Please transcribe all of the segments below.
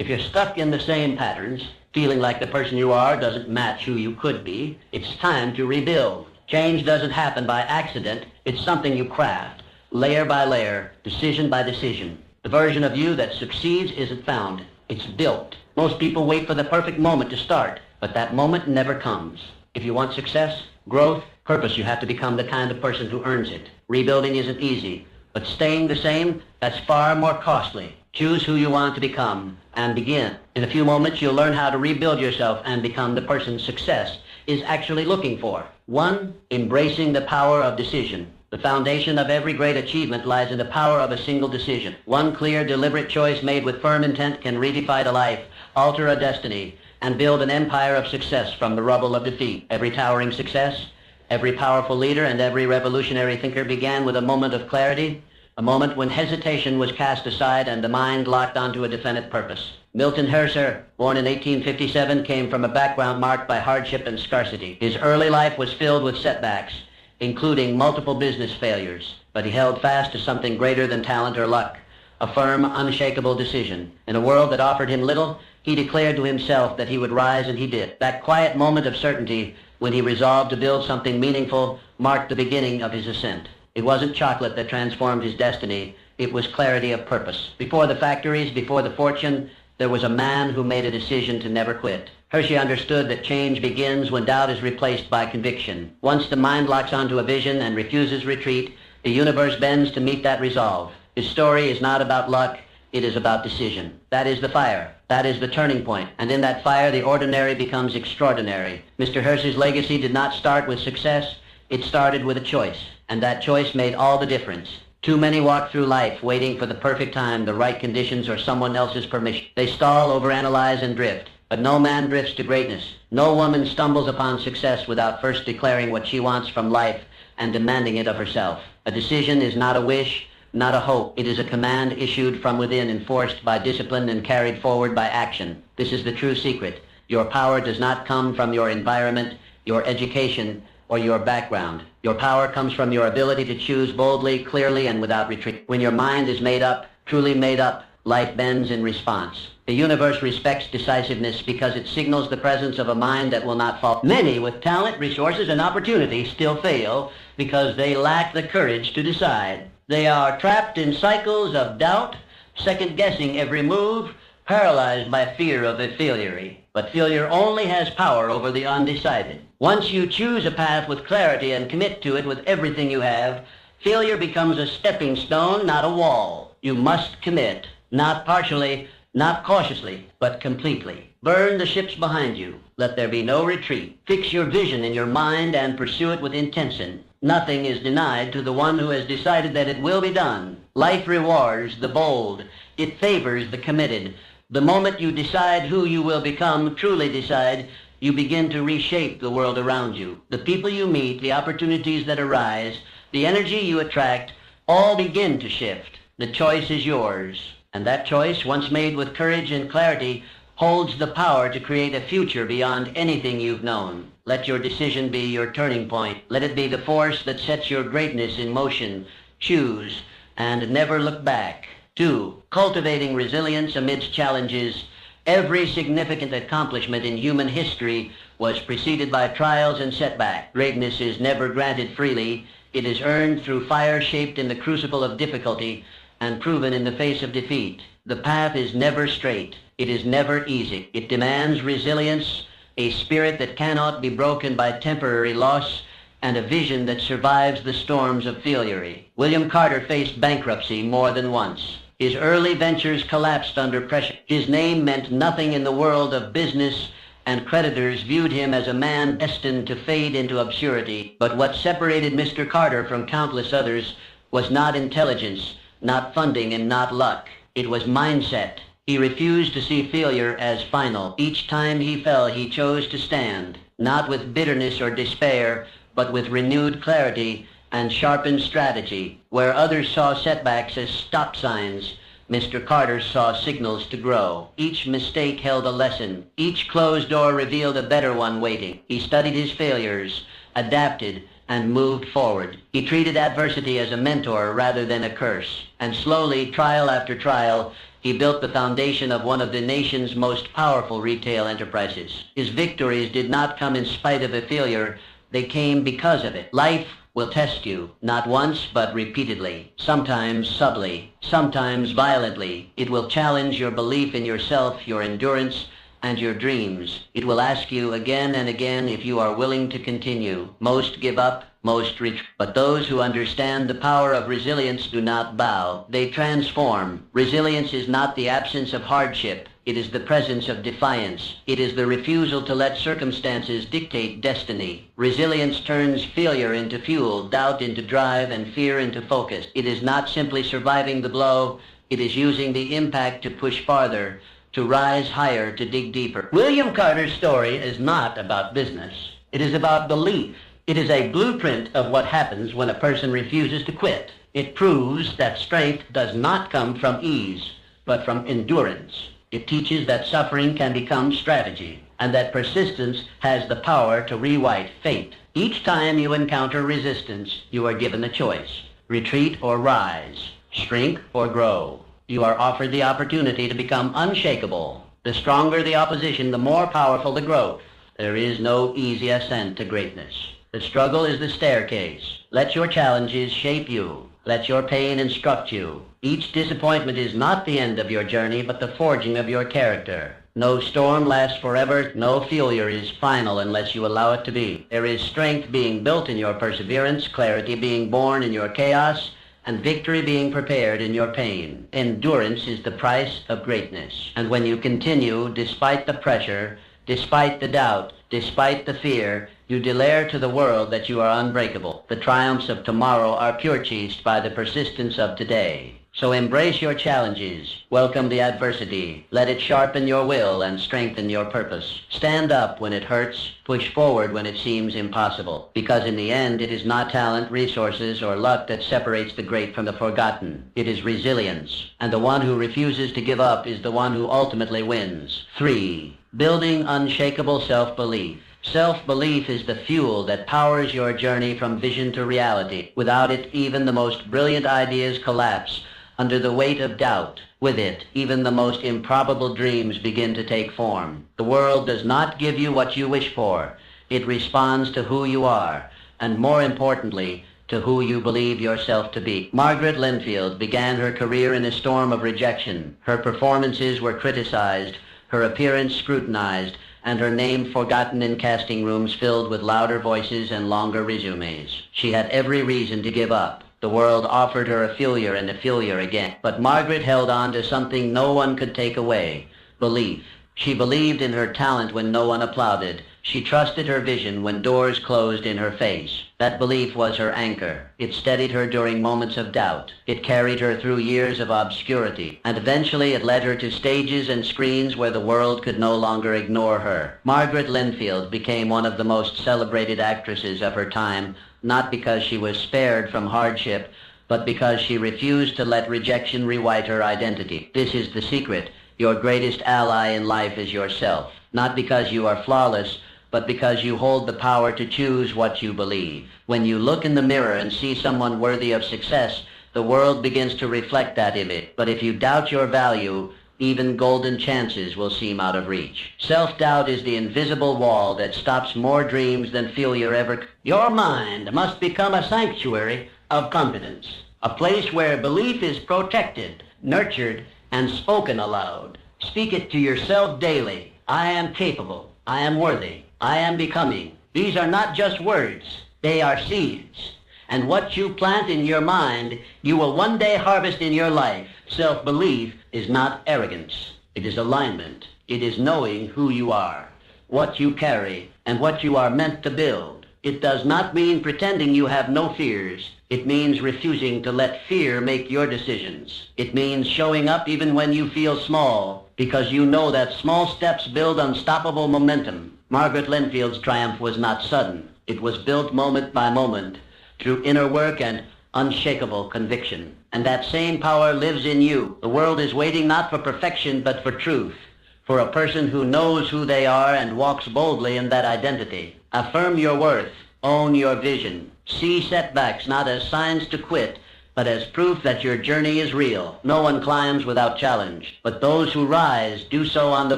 If you're stuck in the same patterns, feeling like the person you are doesn't match who you could be, it's time to rebuild. Change doesn't happen by accident. It's something you craft, layer by layer, decision by decision. The version of you that succeeds isn't found. It's built. Most people wait for the perfect moment to start, but that moment never comes. If you want success, growth, purpose, you have to become the kind of person who earns it. Rebuilding isn't easy, but staying the same, that's far more costly. Choose who you want to become and begin. In a few moments, you'll learn how to rebuild yourself and become the person success is actually looking for. 1, embracing the power of decision. The foundation of every great achievement lies in the power of a single decision. One clear, deliberate choice made with firm intent can redefine a life, alter a destiny, and build an empire of success from the rubble of defeat. Every towering success, every powerful leader, and every revolutionary thinker began with a moment of clarity, a moment when hesitation was cast aside and the mind locked onto a definite purpose. Milton Herser, born in 1857, came from a background marked by hardship and scarcity. His early life was filled with setbacks, including multiple business failures, but he held fast to something greater than talent or luck, a firm, unshakable decision. In a world that offered him little, he declared to himself that he would rise, and he did. That quiet moment of certainty when he resolved to build something meaningful marked the beginning of his ascent. It wasn't chocolate that transformed his destiny. It was clarity of purpose. Before the factories, before the fortune, there was a man who made a decision to never quit. Hershey understood that change begins when doubt is replaced by conviction. Once the mind locks onto a vision and refuses retreat, the universe bends to meet that resolve. His story is not about luck. It is about decision. That is the fire. That is the turning point. And in that fire, the ordinary becomes extraordinary. Mr. Hershey's legacy did not start with success. It started with a choice. And that choice made all the difference. Too many walk through life waiting for the perfect time, the right conditions, or someone else's permission. They stall, overanalyze, and drift. But no man drifts to greatness. No woman stumbles upon success without first declaring what she wants from life and demanding it of herself. A decision is not a wish, not a hope. It is a command issued from within, enforced by discipline and carried forward by action. This is the true secret. Your power does not come from your environment, your education, or your background. Your power comes from your ability to choose boldly, clearly, and without retreat. When your mind is made up, truly made up, life bends in response. The universe respects decisiveness because it signals the presence of a mind that will not fall. Many with talent, resources, and opportunity still fail because they lack the courage to decide. They are trapped in cycles of doubt, second-guessing every move, paralyzed by fear of a failure. But failure only has power over the undecided. Once you choose a path with clarity and commit to it with everything you have, failure becomes a stepping stone, not a wall. You must commit, not partially, not cautiously, but completely. Burn the ships behind you. Let there be no retreat. Fix your vision in your mind and pursue it with intention. Nothing is denied to the one who has decided that it will be done. Life rewards the bold. It favors the committed. The moment you decide who you will become, truly decide, you begin to reshape the world around you. The people you meet, the opportunities that arise, the energy you attract, all begin to shift. The choice is yours. And that choice, once made with courage and clarity, holds the power to create a future beyond anything you've known. Let your decision be your turning point. Let it be the force that sets your greatness in motion. Choose and never look back. 2. Cultivating resilience amidst challenges. Every significant accomplishment in human history was preceded by trials and setbacks. Greatness is never granted freely. It is earned through fire shaped in the crucible of difficulty and proven in the face of defeat. The path is never straight. It is never easy. It demands resilience, a spirit that cannot be broken by temporary loss, and a vision that survives the storms of failure. William Carter faced bankruptcy more than once. His early ventures collapsed under pressure. His name meant nothing in the world of business, and creditors viewed him as a man destined to fade into obscurity. But what separated Mr. Carter from countless others was not intelligence, not funding, and not luck. It was mindset. He refused to see failure as final. Each time he fell, he chose to stand, not with bitterness or despair, but with renewed clarity and sharpened strategy. Where others saw setbacks as stop signs, Mr. Carter saw signals to grow. Each mistake held a lesson. Each closed door revealed a better one waiting. He studied his failures, adapted, and moved forward. He treated adversity as a mentor rather than a curse. And slowly, trial after trial, He built the foundation of one of the nation's most powerful retail enterprises. His victories did not come in spite of a failure. They came because of it. Life will test you, not once, but repeatedly, sometimes subtly, sometimes violently. It will challenge your belief in yourself, your endurance, and your dreams. It will ask you again and again if you are willing to continue. Most give up, most retreat. But those who understand the power of resilience do not bow. They transform. Resilience is not the absence of hardship. It is the presence of defiance. It is the refusal to let circumstances dictate destiny. Resilience turns failure into fuel, doubt into drive, and fear into focus. It is not simply surviving the blow. It is using the impact to push farther, to rise higher, to dig deeper. William Carter's story is not about business. It is about belief. It is a blueprint of what happens when a person refuses to quit. It proves that strength does not come from ease, but from endurance. It teaches that suffering can become strategy, and that persistence has the power to rewrite fate. Each time you encounter resistance, you are given a choice: retreat or rise, shrink or grow. You are offered the opportunity to become unshakable. The stronger the opposition, the more powerful the growth. There is no easy ascent to greatness. The struggle is the staircase. Let your challenges shape you. Let your pain instruct you. Each disappointment is not the end of your journey, but the forging of your character. No storm lasts forever. No failure is final unless you allow it to be. There is strength being built in your perseverance, clarity being born in your chaos, and victory being prepared in your pain. Endurance is the price of greatness. And when you continue, despite the pressure, despite the doubt, despite the fear, you declare to the world that you are unbreakable. The triumphs of tomorrow are purchased by the persistence of today. So embrace your challenges. Welcome the adversity. Let it sharpen your will and strengthen your purpose. Stand up when it hurts. Push forward when it seems impossible. Because in the end, it is not talent, resources, or luck that separates the great from the forgotten. It is resilience. And the one who refuses to give up is the one who ultimately wins. 3. Building unshakable self-belief. Self-belief is the fuel that powers your journey from vision to reality. Without it, even the most brilliant ideas collapse under the weight of doubt. With it, even the most improbable dreams begin to take form. The world does not give you what you wish for. It responds to who you are, and more importantly, to who you believe yourself to be. Margaret Linfield began her career in a storm of rejection. Her performances were criticized, her appearance scrutinized, and her name forgotten in casting rooms filled with louder voices and longer resumes. She had every reason to give up. The world offered her a failure and a failure again. But Margaret held on to something no one could take away: belief. She believed in her talent when no one applauded. She trusted her vision when doors closed in her face. That belief was her anchor. It steadied her during moments of doubt. It carried her through years of obscurity. And eventually it led her to stages and screens where the world could no longer ignore her. Margaret Linfield became one of the most celebrated actresses of her time, not because she was spared from hardship, but because she refused to let rejection rewrite her identity. This is the secret. Your greatest ally in life is yourself. Not because you are flawless, but because you hold the power to choose what you believe. When you look in the mirror and see someone worthy of success, the world begins to reflect that image. But if you doubt your value, even golden chances will seem out of reach. Self-doubt is the invisible wall that stops more dreams than failure ever. Your mind must become a sanctuary of confidence, a place where belief is protected, nurtured, and spoken aloud. Speak it to yourself daily. I am capable. I am worthy. I am becoming. These are not just words. They are seeds. And what you plant in your mind, you will one day harvest in your life. Self-belief is not arrogance. It is alignment. It is knowing who you are, what you carry, and what you are meant to build. It does not mean pretending you have no fears. It means refusing to let fear make your decisions. It means showing up even when you feel small, because you know that small steps build unstoppable momentum. Margaret Linfield's triumph was not sudden. It was built moment by moment through inner work and unshakable conviction. And that same power lives in you. The world is waiting not for perfection, but for truth, for a person who knows who they are and walks boldly in that identity. Affirm your worth. Own your vision. See setbacks not as signs to quit, but as proof that your journey is real. No one climbs without challenge, but those who rise do so on the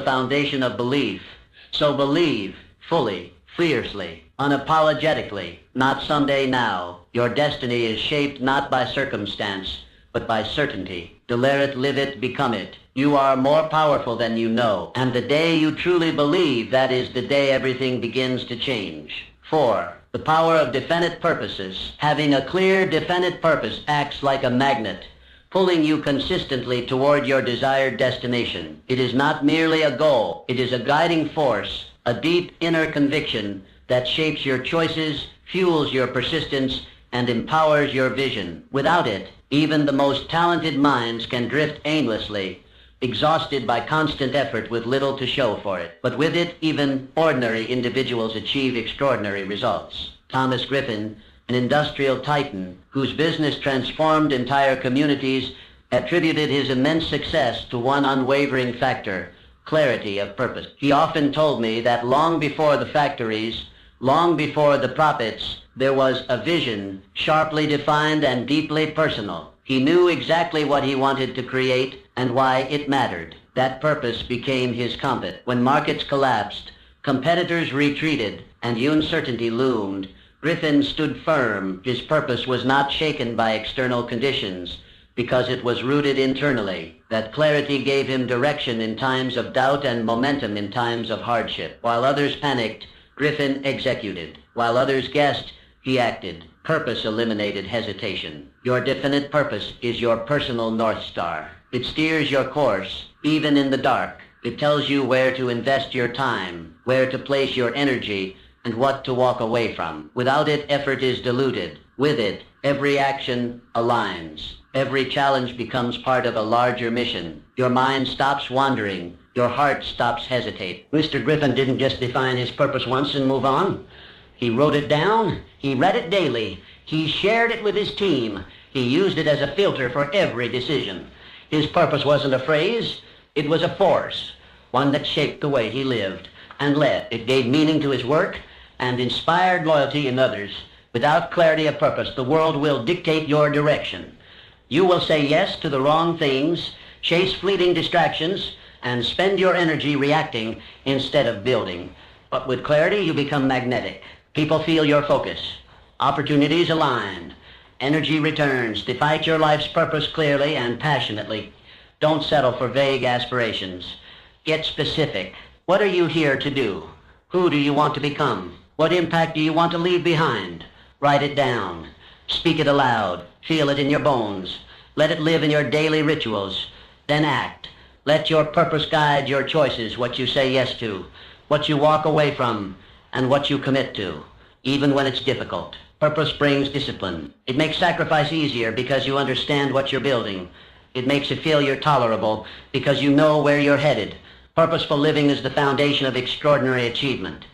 foundation of belief. So believe fully, fiercely, unapologetically, not someday now. Your destiny is shaped not by circumstance, but by certainty. Declare it, live it, become it. You are more powerful than you know, and the day you truly believe, that is the day everything begins to change. 4. The power of definite purposes. Having a clear, definite purpose acts like a magnet, pulling you consistently toward your desired destination. It is not merely a goal. It is a guiding force, a deep inner conviction that shapes your choices, fuels your persistence, and empowers your vision. Without it, even the most talented minds can drift aimlessly, exhausted by constant effort with little to show for it. But with it, even ordinary individuals achieve extraordinary results. Thomas Griffin, an industrial titan whose business transformed entire communities, attributed his immense success to one unwavering factor: clarity of purpose. He often told me that long before the factories, long before the profits, there was a vision, sharply defined and deeply personal. He knew exactly what he wanted to create and why it mattered. That purpose became his compass. When markets collapsed, competitors retreated, and uncertainty loomed, Griffin stood firm. His purpose was not shaken by external conditions, because it was rooted internally. That clarity gave him direction in times of doubt and momentum in times of hardship. While others panicked, Griffin executed. While others guessed, he acted. Purpose eliminated hesitation. Your definite purpose is your personal North Star. It steers your course, even in the dark. It tells you where to invest your time, where to place your energy, and what to walk away from. Without it, effort is diluted. With it, every action aligns. Every challenge becomes part of a larger mission. Your mind stops wandering. Your heart stops hesitating. Mr. Griffin didn't just define his purpose once and move on. He wrote it down. He read it daily. He shared it with his team. He used it as a filter for every decision. His purpose wasn't a phrase. It was a force, one that shaped the way he lived and led. It gave meaning to his work and inspired loyalty in others. Without clarity of purpose, the world will dictate your direction. You will say yes to the wrong things, chase fleeting distractions, and spend your energy reacting instead of building. But with clarity, you become magnetic. People feel your focus. Opportunities aligned. Energy returns. Define your life's purpose clearly and passionately. Don't settle for vague aspirations. Get specific. What are you here to do? Who do you want to become? What impact do you want to leave behind? Write it down. Speak it aloud. Feel it in your bones. Let it live in your daily rituals. Then act. Let your purpose guide your choices, what you say yes to, what you walk away from, and what you commit to, even when it's difficult. Purpose brings discipline. It makes sacrifice easier because you understand what you're building. It makes a failure tolerable because you know where you're headed. Purposeful living is the foundation of extraordinary achievement.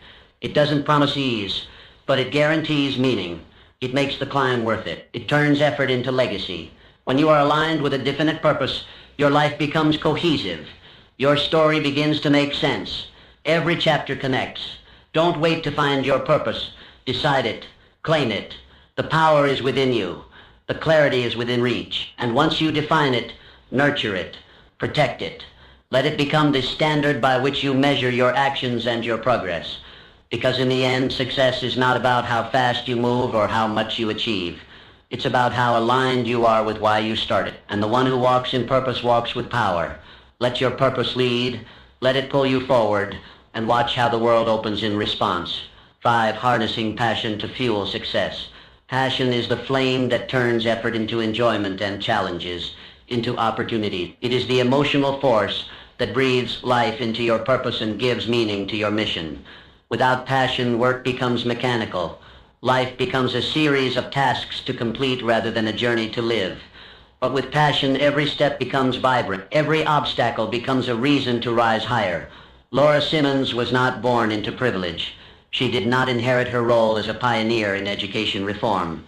It doesn't promise ease, but it guarantees meaning. It makes the climb worth it. It turns effort into legacy. When you are aligned with a definite purpose, your life becomes cohesive. Your story begins to make sense. Every chapter connects. Don't wait to find your purpose. Decide it. Claim it. The power is within you. The clarity is within reach. And once you define it, nurture it. Protect it. Let it become the standard by which you measure your actions and your progress. Because in the end, success is not about how fast you move or how much you achieve. It's about how aligned you are with why you started. And the one who walks in purpose walks with power. Let your purpose lead. Let it pull you forward. And watch how the world opens in response. 5. Harnessing passion to fuel success. Passion is the flame that turns effort into enjoyment and challenges into opportunity. It is the emotional force that breathes life into your purpose and gives meaning to your mission. Without passion, work becomes mechanical. Life becomes a series of tasks to complete rather than a journey to live. But with passion, every step becomes vibrant. Every obstacle becomes a reason to rise higher. Laura Simmons was not born into privilege. She did not inherit her role as a pioneer in education reform.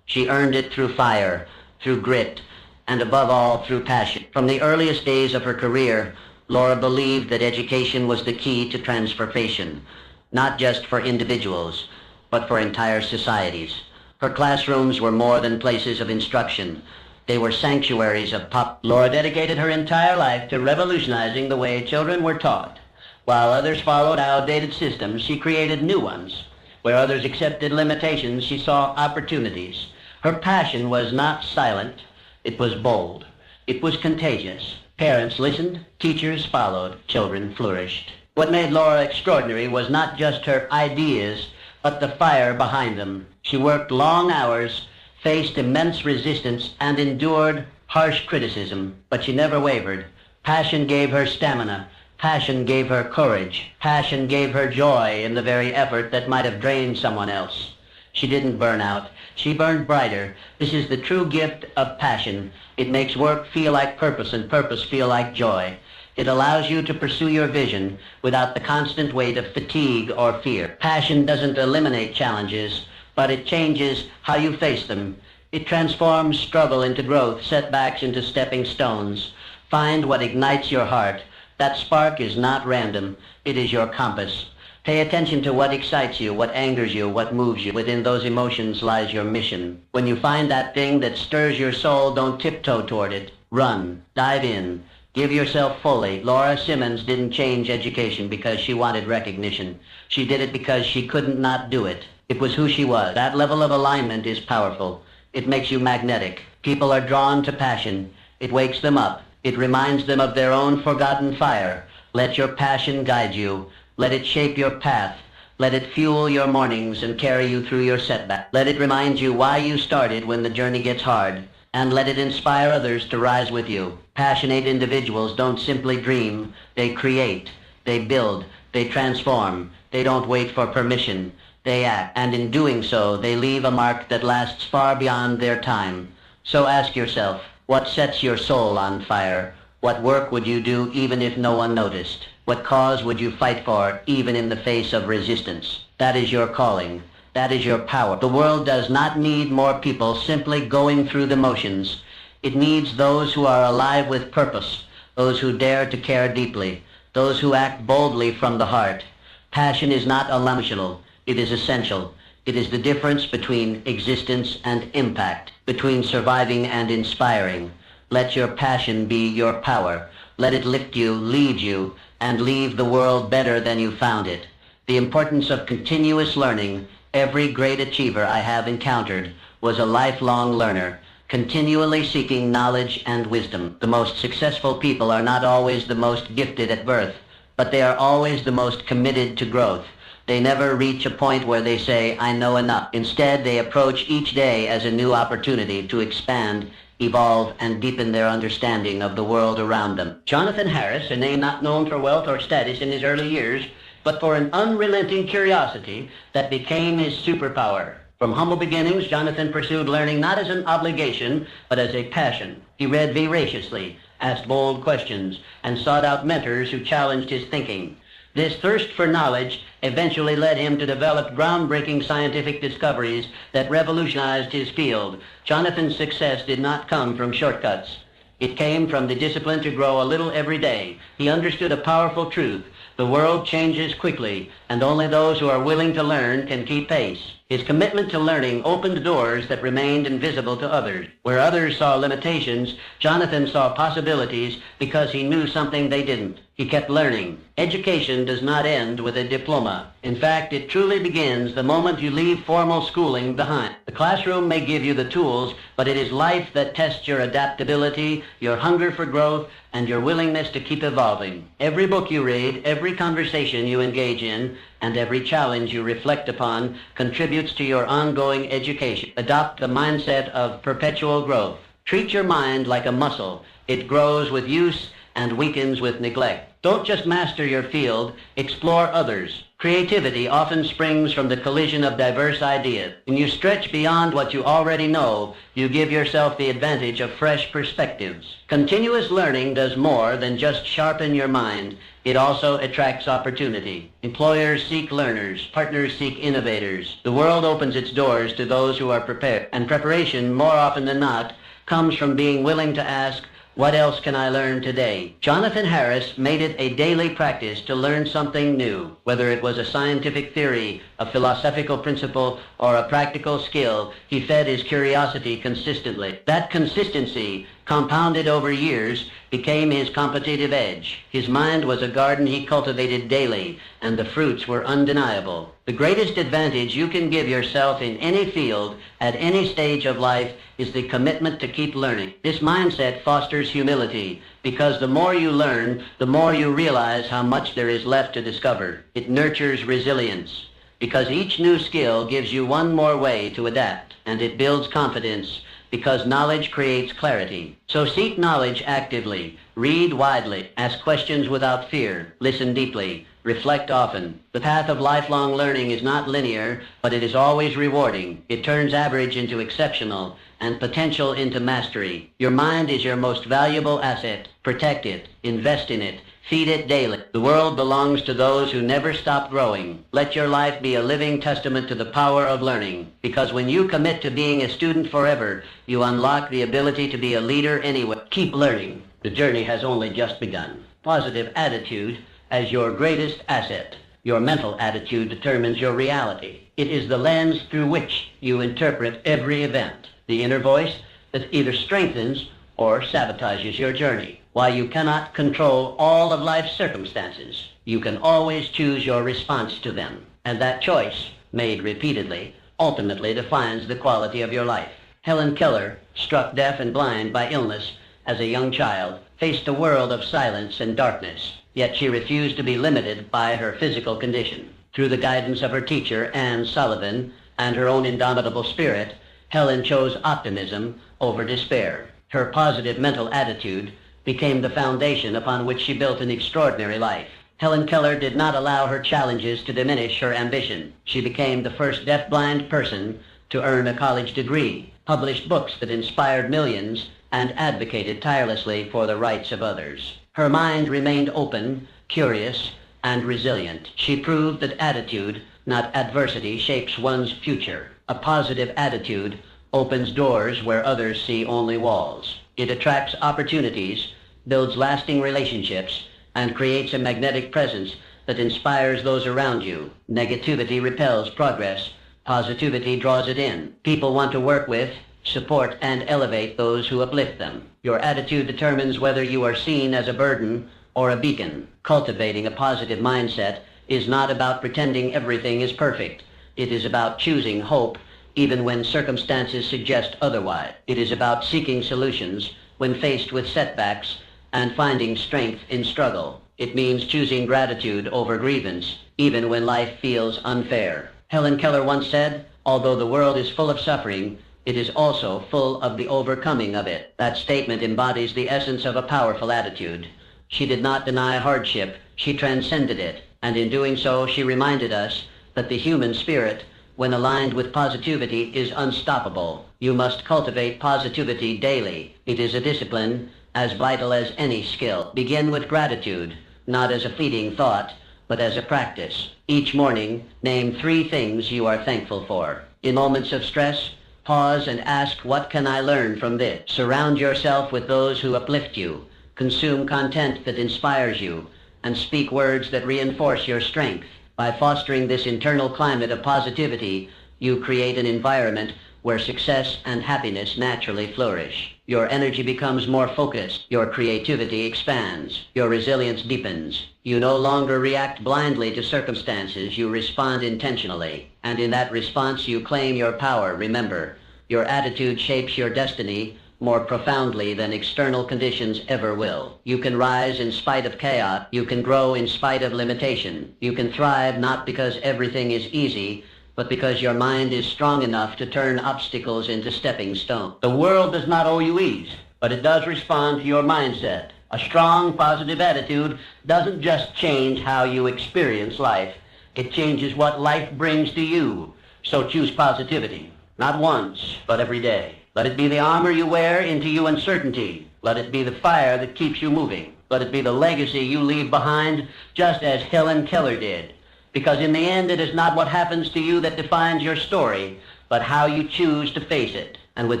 She earned it through fire, through grit, and above all, through passion. From the earliest days of her career, Laura believed that education was the key to transformation, not just for individuals, but for entire societies. Her classrooms were more than places of instruction. They were sanctuaries of pop. Laura dedicated her entire life to revolutionizing the way children were taught. While others followed outdated systems, she created new ones. Where others accepted limitations, she saw opportunities. Her passion was not silent, it was bold. It was contagious. Parents listened, teachers followed, children flourished. What made Laura extraordinary was not just her ideas, but the fire behind them. She worked long hours, faced immense resistance, and endured harsh criticism, but she never wavered. Passion gave her stamina. Passion gave her courage. Passion gave her joy in the very effort that might have drained someone else. She didn't burn out. She burned brighter. This is the true gift of passion. It makes work feel like purpose and purpose feel like joy. It allows you to pursue your vision without the constant weight of fatigue or fear. Passion doesn't eliminate challenges, but it changes how you face them. It transforms struggle into growth, setbacks into stepping stones. Find what ignites your heart. That spark is not random. It is your compass. Pay attention to what excites you, what angers you, what moves you. Within those emotions lies your mission. When you find that thing that stirs your soul, don't tiptoe toward it. Run. Dive in. Give yourself fully. Laura Simmons didn't change education because she wanted recognition. She did it because she couldn't not do it. It was who she was. That level of alignment is powerful. It makes you magnetic. People are drawn to passion. It wakes them up. It reminds them of their own forgotten fire. Let your passion guide you. Let it shape your path. Let it fuel your mornings and carry you through your setback. Let it remind you why you started when the journey gets hard. And let it inspire others to rise with you. Passionate individuals don't simply dream. They create. They build. They transform. They don't wait for permission. They act. And in doing so, they leave a mark that lasts far beyond their time. So ask yourself, what sets your soul on fire? What work would you do even if no one noticed? What cause would you fight for even in the face of resistance? That is your calling. That is your power. The world does not need more people simply going through the motions. It needs those who are alive with purpose, those who dare to care deeply, those who act boldly from the heart. Passion is not emotional. It is essential. It is the difference between existence and impact, between surviving and inspiring. Let your passion be your power. Let it lift you, lead you, and leave the world better than you found it. The importance of continuous learning. Every great achiever I have encountered was a lifelong learner, continually seeking knowledge and wisdom. The most successful people are not always the most gifted at birth, but they are always the most committed to growth. They never reach a point where they say, I know enough. Instead, they approach each day as a new opportunity to expand, evolve, and deepen their understanding of the world around them. Jonathan Harris, a name not known for wealth or status in his early years, but for an unrelenting curiosity that became his superpower. From humble beginnings, Jonathan pursued learning not as an obligation, but as a passion. He read voraciously, asked bold questions, and sought out mentors who challenged his thinking. This thirst for knowledge eventually led him to develop groundbreaking scientific discoveries that revolutionized his field. Jonathan's success did not come from shortcuts. It came from the discipline to grow a little every day. He understood a powerful truth. The world changes quickly, and only those who are willing to learn can keep pace. His commitment to learning opened doors that remained invisible to others. Where others saw limitations, Jonathan saw possibilities because he knew something they didn't. He kept learning. Education does not end with a diploma. In fact, it truly begins the moment you leave formal schooling behind. The classroom may give you the tools, but it is life that tests your adaptability, your hunger for growth, and your willingness to keep evolving. Every book you read, every conversation you engage in, and every challenge you reflect upon contributes to your ongoing education. Adopt the mindset of perpetual growth. Treat your mind like a muscle. It grows with use and weakens with neglect. Don't just master your field, explore others. Creativity often springs from the collision of diverse ideas. When you stretch beyond what you already know, you give yourself the advantage of fresh perspectives. Continuous learning does more than just sharpen your mind. It also attracts opportunity. Employers seek learners. Partners seek innovators. The world opens its doors to those who are prepared. And preparation, more often than not, comes from being willing to ask, What else can I learn today? Jonathan Harris made it a daily practice to learn something new, whether it was a scientific theory, a philosophical principle, or a practical skill. He fed his curiosity consistently. That consistency, compounded over years, became his competitive edge. His mind was a garden he cultivated daily, and the fruits were undeniable. The greatest advantage you can give yourself in any field, at any stage of life, is the commitment to keep learning. This mindset fosters humility, because the more you learn, the more you realize how much there is left to discover. It nurtures resilience, because each new skill gives you one more way to adapt, and it builds confidence, because knowledge creates clarity. So seek knowledge actively, read widely, ask questions without fear, listen deeply, reflect often. The path of lifelong learning is not linear, but it is always rewarding. It turns average into exceptional, and potential into mastery. Your mind is your most valuable asset. Protect it, invest in it, feed it daily. The world belongs to those who never stop growing. Let your life be a living testament to the power of learning, because when you commit to being a student forever, you unlock the ability to be a leader anywhere. Keep learning. The journey has only just begun. Positive attitude as your greatest asset. Your mental attitude determines your reality. It is the lens through which you interpret every event, the inner voice that either strengthens or sabotages your journey. While you cannot control all of life's circumstances, you can always choose your response to them. And that choice, made repeatedly, ultimately defines the quality of your life. Helen Keller, struck deaf and blind by illness as a young child, faced a world of silence and darkness, yet she refused to be limited by her physical condition. Through the guidance of her teacher, Anne Sullivan, and her own indomitable spirit, Helen chose optimism over despair. Her positive mental attitude became the foundation upon which she built an extraordinary life. Helen Keller did not allow her challenges to diminish her ambition. She became the first deaf-blind person to earn a college degree, published books that inspired millions, and advocated tirelessly for the rights of others. Her mind remained open, curious, and resilient. She proved that attitude, not adversity, shapes one's future. A positive attitude opens doors where others see only walls. It attracts opportunities, builds lasting relationships, and creates a magnetic presence that inspires those around you. Negativity repels progress. Positivity draws it in. People want to work with, support, and elevate those who uplift them. Your attitude determines whether you are seen as a burden or a beacon. Cultivating a positive mindset is not about pretending everything is perfect. It is about choosing hope even when circumstances suggest otherwise. It is about seeking solutions when faced with setbacks and finding strength in struggle. It means choosing gratitude over grievance, even when life feels unfair. Helen Keller once said, "Although the world is full of suffering, it is also full of the overcoming of it." That statement embodies the essence of a powerful attitude. She did not deny hardship, she transcended it, and in doing so she reminded us that the human spirit, when aligned with positivity, is unstoppable. You must cultivate positivity daily. It is a discipline as vital as any skill. Begin with gratitude, not as a fleeting thought, but as a practice. Each morning, name 3 things you are thankful for. In moments of stress, pause and ask, what can I learn from this? Surround yourself with those who uplift you. Consume content that inspires you, and speak words that reinforce your strength. By fostering this internal climate of positivity, you create an environment where success and happiness naturally flourish. Your energy becomes more focused, your creativity expands, your resilience deepens. You no longer react blindly to circumstances, you respond intentionally. And in that response, you claim your power. Remember, your attitude shapes your destiny more profoundly than external conditions ever will. You can rise in spite of chaos. You can grow in spite of limitation. You can thrive not because everything is easy, but because your mind is strong enough to turn obstacles into stepping stones. The world does not owe you ease, but it does respond to your mindset. A strong, positive attitude doesn't just change how you experience life. It changes what life brings to you. So choose positivity, not once, but every day. Let it be the armor you wear into your uncertainty. Let it be the fire that keeps you moving. Let it be the legacy you leave behind, just as Helen Keller did. Because in the end, it is not what happens to you that defines your story, but how you choose to face it. And with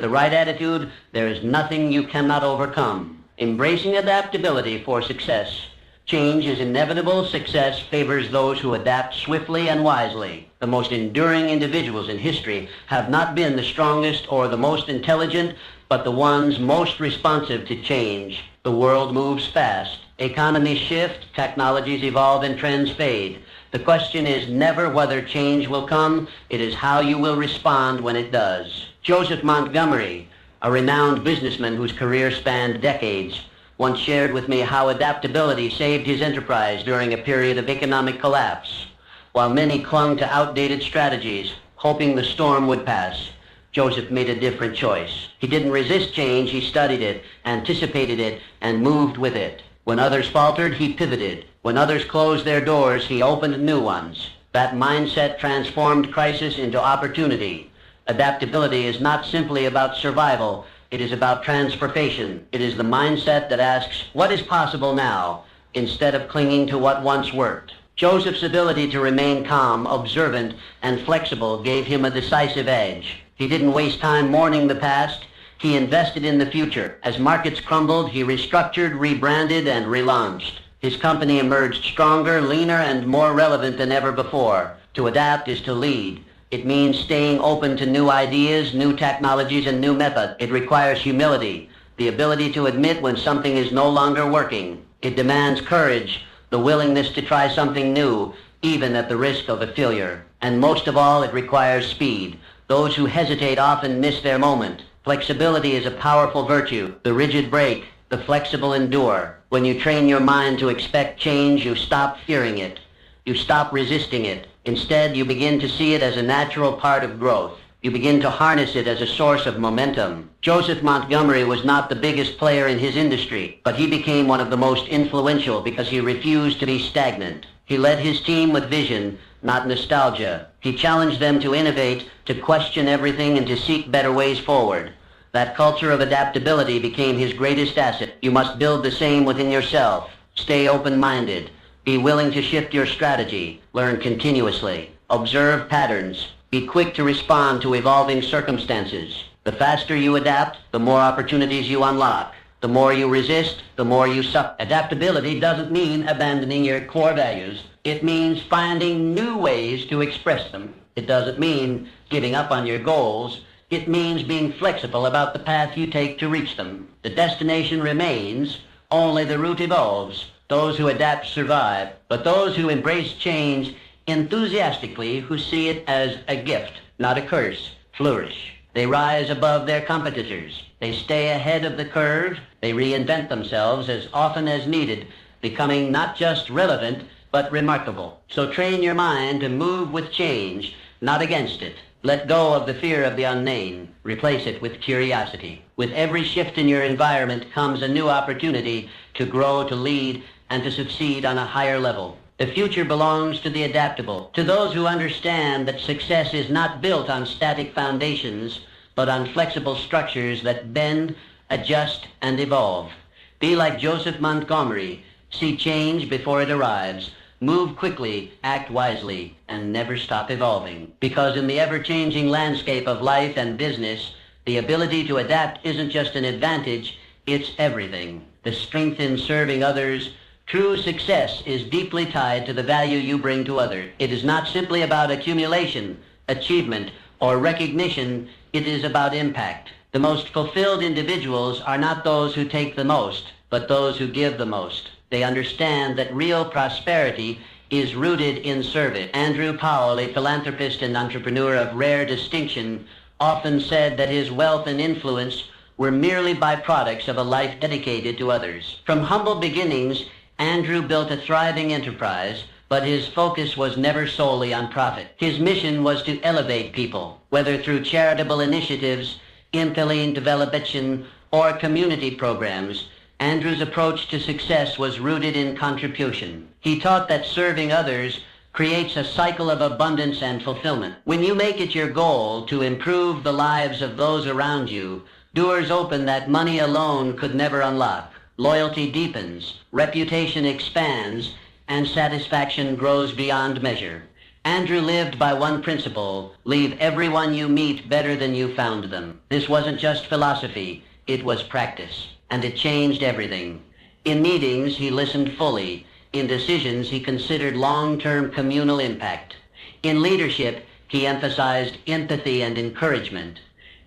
the right attitude, there is nothing you cannot overcome. Embracing adaptability for success. Change is inevitable. Success favors those who adapt swiftly and wisely. The most enduring individuals in history have not been the strongest or the most intelligent, but the ones most responsive to change. The world moves fast. Economies shift, technologies evolve, and trends fade. The question is never whether change will come, it is how you will respond when it does. Joseph Montgomery, a renowned businessman whose career spanned decades, once shared with me how adaptability saved his enterprise during a period of economic collapse. While many clung to outdated strategies, hoping the storm would pass, Joseph made a different choice. He didn't resist change, he studied it, anticipated it, and moved with it. When others faltered, he pivoted. When others closed their doors, he opened new ones. That mindset transformed crisis into opportunity. Adaptability is not simply about survival. It is about transformation. It is the mindset that asks, what is possible now, instead of clinging to what once worked. Joseph's ability to remain calm, observant, and flexible gave him a decisive edge. He didn't waste time mourning the past. He invested in the future. As markets crumbled, he restructured, rebranded, and relaunched. His company emerged stronger, leaner, and more relevant than ever before. To adapt is to lead. It means staying open to new ideas, new technologies, and new methods. It requires humility, the ability to admit when something is no longer working. It demands courage, the willingness to try something new, even at the risk of a failure. And most of all, it requires speed. Those who hesitate often miss their moment. Flexibility is a powerful virtue. The rigid break, the flexible endure. When you train your mind to expect change, you stop fearing it. You stop resisting it. Instead, you begin to see it as a natural part of growth. You begin to harness it as a source of momentum. Joseph Montgomery was not the biggest player in his industry, but he became one of the most influential because he refused to be stagnant. He led his team with vision, not nostalgia. He challenged them to innovate, to question everything, and to seek better ways forward. That culture of adaptability became his greatest asset. You must build the same within yourself. Stay open-minded. Be willing to shift your strategy. Learn continuously. Observe patterns. Be quick to respond to evolving circumstances. The faster you adapt, the more opportunities you unlock. The more you resist, the more you suffer. Adaptability doesn't mean abandoning your core values. It means finding new ways to express them. It doesn't mean giving up on your goals. It means being flexible about the path you take to reach them. The destination remains, only the route evolves. Those who adapt survive, but those who embrace change enthusiastically, who see it as a gift, not a curse, flourish. They rise above their competitors. They stay ahead of the curve. They reinvent themselves as often as needed, becoming not just relevant, but remarkable. So train your mind to move with change, not against it. Let go of the fear of the unknown. Replace it with curiosity. With every shift in your environment comes a new opportunity to grow, to lead, and to succeed on a higher level. The future belongs to the adaptable, to those who understand that success is not built on static foundations, but on flexible structures that bend, adjust, and evolve. Be like Joseph Montgomery. See change before it arrives. Move quickly, act wisely, and never stop evolving. Because in the ever-changing landscape of life and business, the ability to adapt isn't just an advantage, it's everything. The strength in serving others. True success is deeply tied to the value you bring to others. It is not simply about accumulation, achievement, or recognition. It is about impact. The most fulfilled individuals are not those who take the most, but those who give the most. They understand that real prosperity is rooted in service. Andrew Powell, a philanthropist and entrepreneur of rare distinction, often said that his wealth and influence were merely byproducts of a life dedicated to others. From humble beginnings, Andrew built a thriving enterprise, but his focus was never solely on profit. His mission was to elevate people, whether through charitable initiatives, employee development, or community programs. Andrew's approach to success was rooted in contribution. He taught that serving others creates a cycle of abundance and fulfillment. When you make it your goal to improve the lives of those around you, doors open that money alone could never unlock. Loyalty deepens, reputation expands, and satisfaction grows beyond measure. Andrew lived by one principle: leave everyone you meet better than you found them. This wasn't just philosophy, it was practice. and it changed everything. In meetings, he listened fully. In decisions, he considered long-term communal impact. In leadership, he emphasized empathy and encouragement.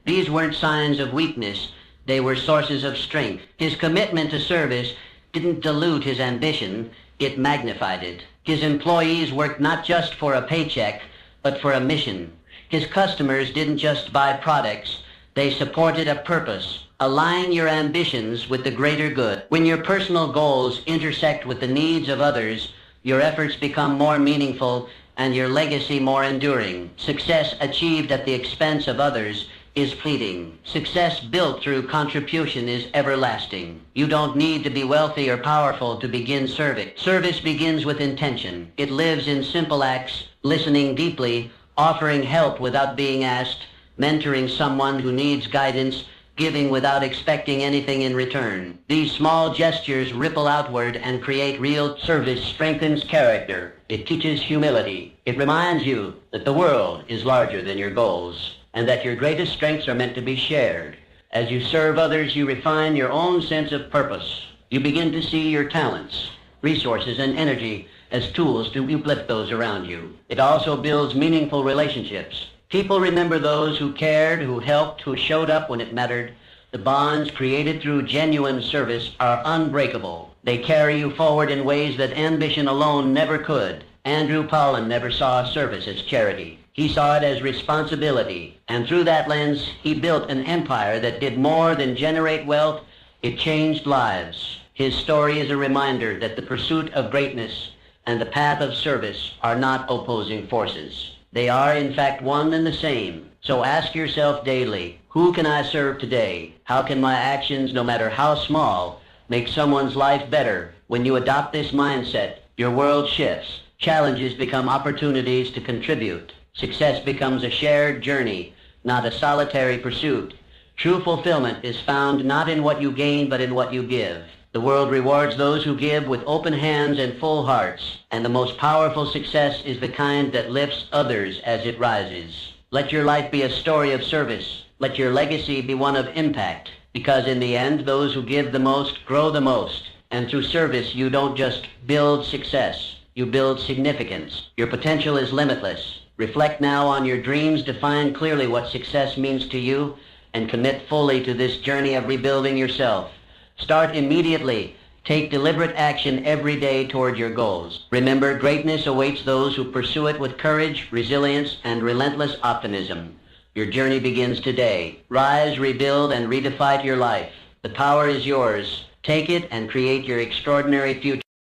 These weren't signs of weakness, they were sources of strength. His commitment to service didn't dilute his ambition, it magnified it. His employees worked not just for a paycheck, but for a mission. His customers didn't just buy products, they supported a purpose. Align your ambitions with the greater good. When your personal goals intersect with the needs of others, your efforts become more meaningful and your legacy more enduring. Success achieved at the expense of others is fleeting. Success built through contribution is everlasting. You don't need to be wealthy or powerful to begin serving. Service begins with intention. It lives in simple acts, listening deeply, offering help without being asked, mentoring someone who needs guidance, giving without expecting anything in return. These small gestures ripple outward and create real service. Strengthens character. It teaches humility. It reminds you that the world is larger than your goals, and that your greatest strengths are meant to be shared. As you serve others, you refine your own sense of purpose. You begin to see your talents, resources, and energy as tools to uplift those around you. It also builds meaningful relationships. People remember those who cared, who helped, who showed up when it mattered. The bonds created through genuine service are unbreakable. They carry you forward in ways that ambition alone never could. Andrew Paulin never saw service as charity. He saw it as responsibility, and through that lens, he built an empire that did more than generate wealth, it changed lives. His story is a reminder that the pursuit of greatness and the path of service are not opposing forces. They are, in fact, one and the same. So ask yourself daily, who can I serve today? How can my actions, no matter how small, make someone's life better? When you adopt this mindset, your world shifts. Challenges become opportunities to contribute. Success becomes a shared journey, not a solitary pursuit. True fulfillment is found not in what you gain, but in what you give. The world rewards those who give with open hands and full hearts, and the most powerful success is the kind that lifts others as it rises. Let your life be a story of service. Let your legacy be one of impact, because in the end, those who give the most grow the most. And through service, you don't just build success, you build significance. Your potential is limitless. Reflect now on your dreams, define clearly what success means to you, and commit fully to this journey of rebuilding yourself. Start immediately. Take deliberate action every day toward your goals. Remember, greatness awaits those who pursue it with courage, resilience, and relentless optimism. Your journey begins today. Rise, rebuild, and redefine your life. The power is yours. Take it and create your extraordinary future.